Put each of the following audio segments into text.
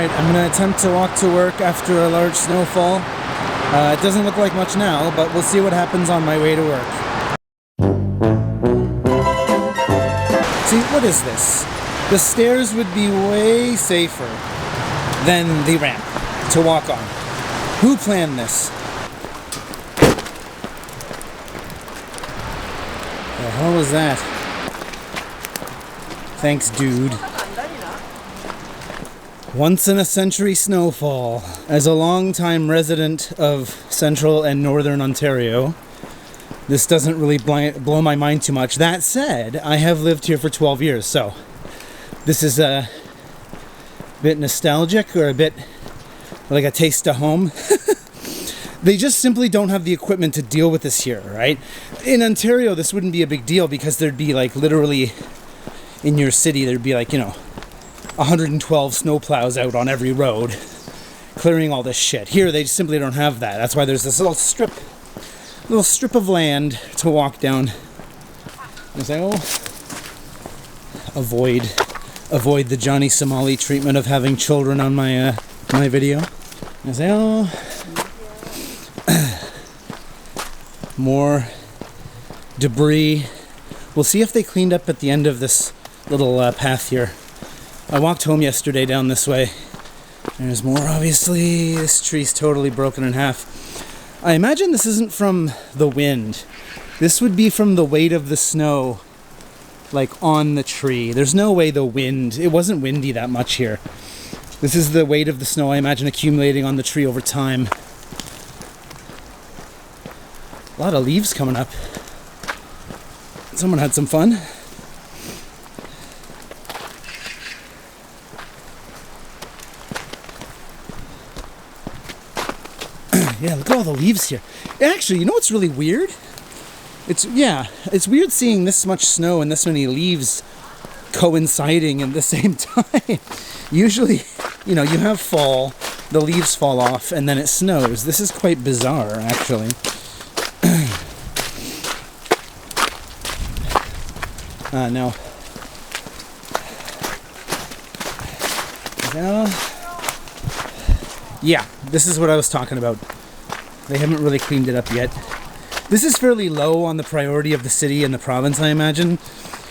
Alright, I'm going to attempt to walk to work after a large snowfall. It doesn't look like much now, but we'll see what happens on my way to work. See, what is this? The stairs would be way safer than the ramp to walk on. Who planned this? The hell was that? Thanks, dude. Once in a century snowfall. As a long-time resident of central and northern Ontario, this doesn't really blow my mind too much. That said, I have lived here for 12 years, so this is a bit nostalgic or a bit like a taste of home. They just simply don't have the equipment to deal with this here, right? In Ontario, this wouldn't be a big deal because there'd be like literally in your city, there'd be like, 112 snowplows out on every road clearing all this shit. Here, they simply don't have that. That's why there's this little strip of land to walk down. I say, avoid the Johnny Somali treatment of having children on my my video. I say, more debris. We'll see if they cleaned up at the end of this little path here. I walked home yesterday down this way. There's more, obviously. This tree's totally broken in half. I imagine this isn't from the wind. This would be from the weight of the snow, like on the tree. There's no way the wind, it wasn't windy that much here. This is the weight of the snow, I imagine, accumulating on the tree over time. A lot of leaves coming up. Someone had some fun. Yeah, look at all the leaves here. Actually, you know what's really weird? It's weird seeing this much snow and this many leaves coinciding at the same time. Usually, you have fall, the leaves fall off, and then it snows. This is quite bizarre, actually. No. Yeah, this is what I was talking about. They haven't really cleaned it up yet. This is fairly low on the priority of the city and the province, I imagine.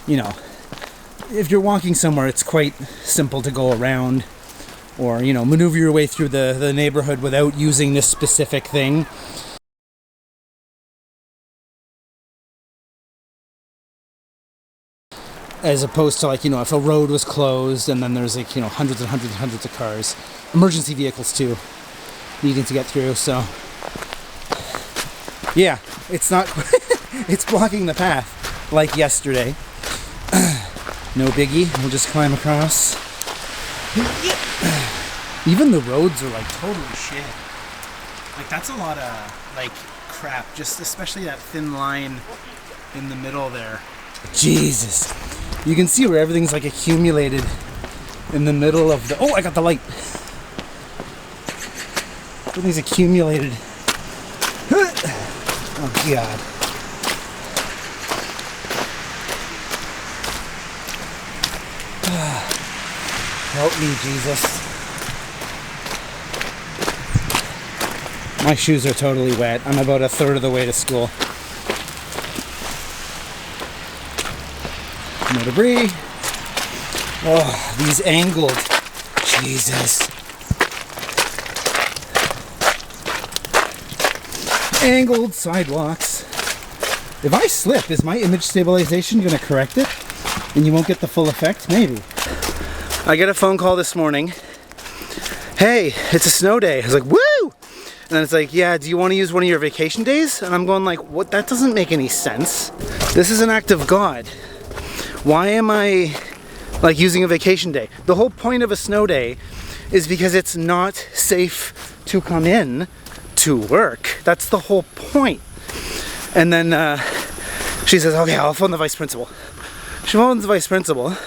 If you're walking somewhere, it's quite simple to go around or, maneuver your way through the neighborhood without using this specific thing. As opposed to if a road was closed and then there's hundreds and hundreds and hundreds of cars. Emergency vehicles too, needing to get through, so. Yeah, it's not, it's blocking the path, like yesterday. No biggie, we'll just climb across. Even the roads are totally shit. That's a lot of, crap, just especially that thin line in the middle there. Jesus. You can see where everything's accumulated in the middle of the... Oh, I got the light. Everything's accumulated. Oh, God. Help me, Jesus. My shoes are totally wet. I'm about a third of the way to school. No debris. Oh, these angled. Jesus. Angled sidewalks. If I slip, is my image stabilization going to correct it? And you won't get the full effect? Maybe. I get a phone call this morning. Hey, it's a snow day. I was like, woo! And then it's like, yeah, do you want to use one of your vacation days? And I'm going what? That doesn't make any sense. This is an act of God. Why am I using a vacation day? The whole point of a snow day is because it's not safe to come in to work. That's the whole point. And then she says, okay, I'll phone the vice principal. She phones the vice principal. I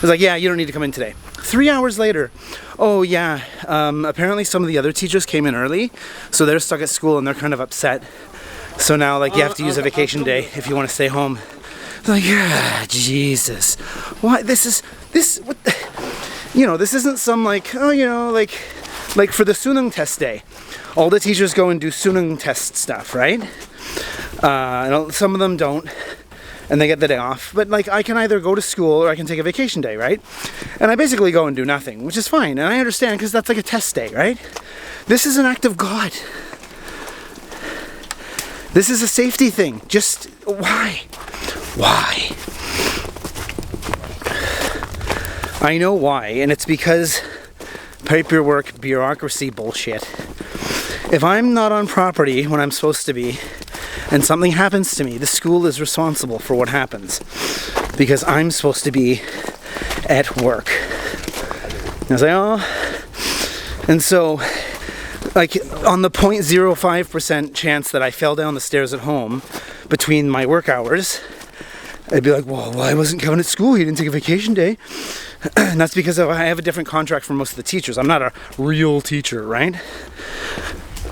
was like, yeah, you don't need to come in today. 3 hours later, oh yeah, apparently some of the other teachers came in early, so they're stuck at school and they're kind of upset. So now you have to use a vacation day if you want to stay home. Yeah, Jesus. Why? What the... you know, this isn't some like, oh, you know, like for the Sunung test day, all the teachers go and do Sunung test stuff, right? Some of them don't, and they get the day off. But like, I can either go to school or I can take a vacation day, right? And I basically go and do nothing, which is fine. And I understand, because that's like a test day, right? This is an act of God. This is a safety thing. Just why? Why? I know why, and it's because paperwork, bureaucracy bullshit. If I'm not on property when I'm supposed to be, and something happens to me, the school is responsible for what happens, because I'm supposed to be at work. And I was like, oh. And so, like, on the 0.05% chance that I fell down the stairs at home between my work hours, I'd be like, well, I wasn't Kevin at school, he didn't take a vacation day. And that's because I have a different contract from most of the teachers. I'm not a real teacher, right?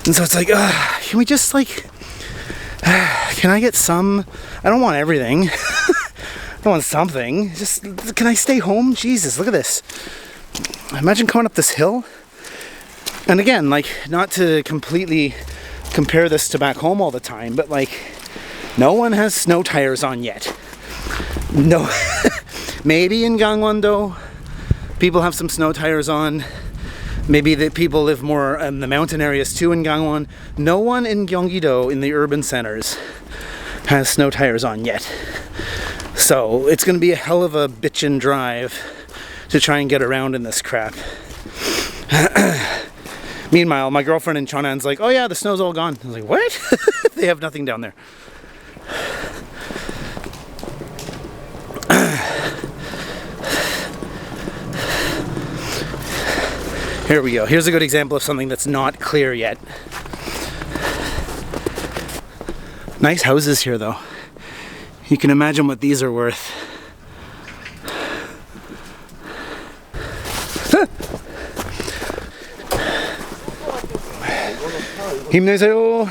And so it's like, can we just like, can I get some? I don't want everything. I want something. Just, can I stay home? Jesus, look at this. Imagine coming up this hill. And again, like, not to completely compare this to back home all the time, but like, no one has snow tires on yet. No. Maybe in Gangwon-do, people have some snow tires on. Maybe the people live more in the mountain areas too in Gangwon. No one in Gyeonggi-do, in the urban centers, has snow tires on yet. So it's going to be a hell of a bitchin' drive to try and get around in this crap. Meanwhile, my girlfriend in Cheonnan's like, oh yeah, the snow's all gone. I was like, what? They have nothing down there. Here we go. Here's a good example of something that's not clear yet. Nice houses here though. You can imagine what these are worth. 힘내세요.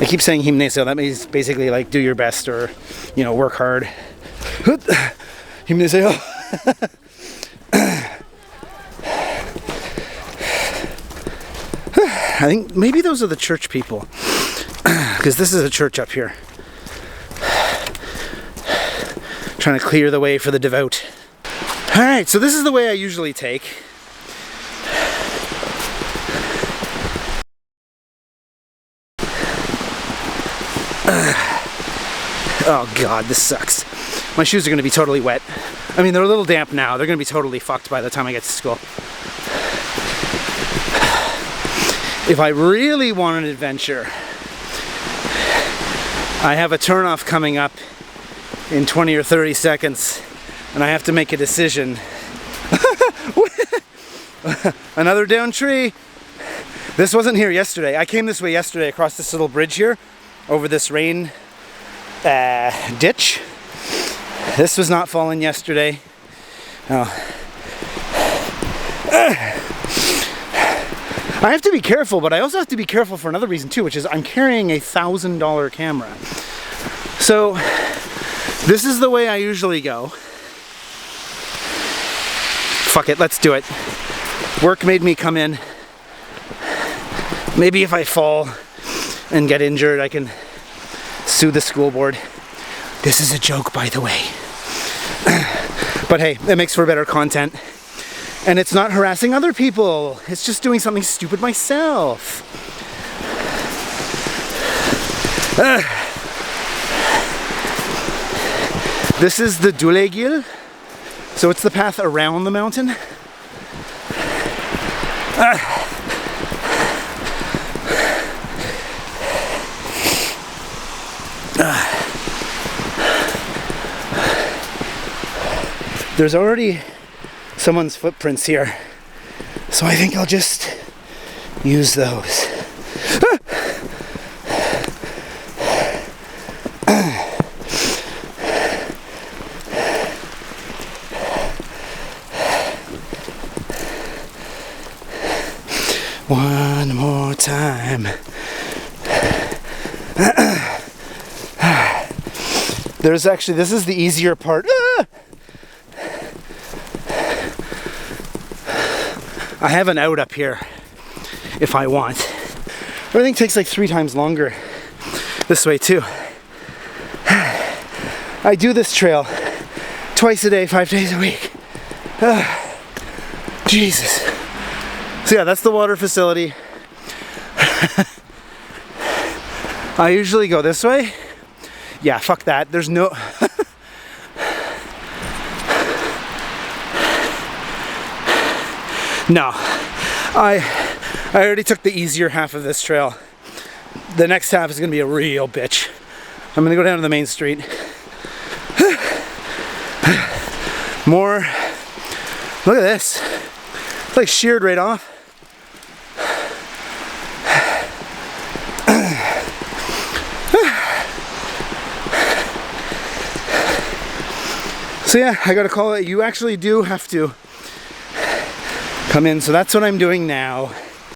I keep saying 힘내세요. That means basically like do your best, or, you know, work hard. 힘내세요. I think maybe those are the church people, because this is a church up here. Trying to clear the way for the devout. Alright, so this is the way I usually take. Oh god, this sucks. My shoes are going to be totally wet. I mean, they're a little damp now. They're going to be totally fucked by the time I get to school. If I really want an adventure, I have a turnoff coming up in 20 or 30 seconds, and I have to make a decision. Another down tree. This wasn't here yesterday. I came this way yesterday across this little bridge here, over this rain ditch. This was not fallen yesterday. Oh. I have to be careful, but I also have to be careful for another reason too, which is I'm carrying a $1,000 camera. So this is the way I usually go. Fuck it, let's do it. Work made me come in. Maybe if I fall and get injured, I can sue the school board. This is a joke, by the way. But hey, it makes for better content. And it's not harassing other people. It's just doing something stupid myself. This is the Dulegil. So it's the path around the mountain. There's already someone's footprints here, so I think I'll just use those. One more time. There's actually, this is the easier part. Ah! I have an out up here if I want. Everything takes like 3 times longer this way too. I do this trail twice a day, 5 days a week. Jesus. So yeah, that's the water facility. I usually go this way. Yeah, fuck that. There's no... No. I already took the easier half of this trail. The next half is going to be a real bitch. I'm going to go down to the main street. More. Look at this. It's like sheared right off. So yeah, I gotta call it. You actually do have to come in. So that's what I'm doing now.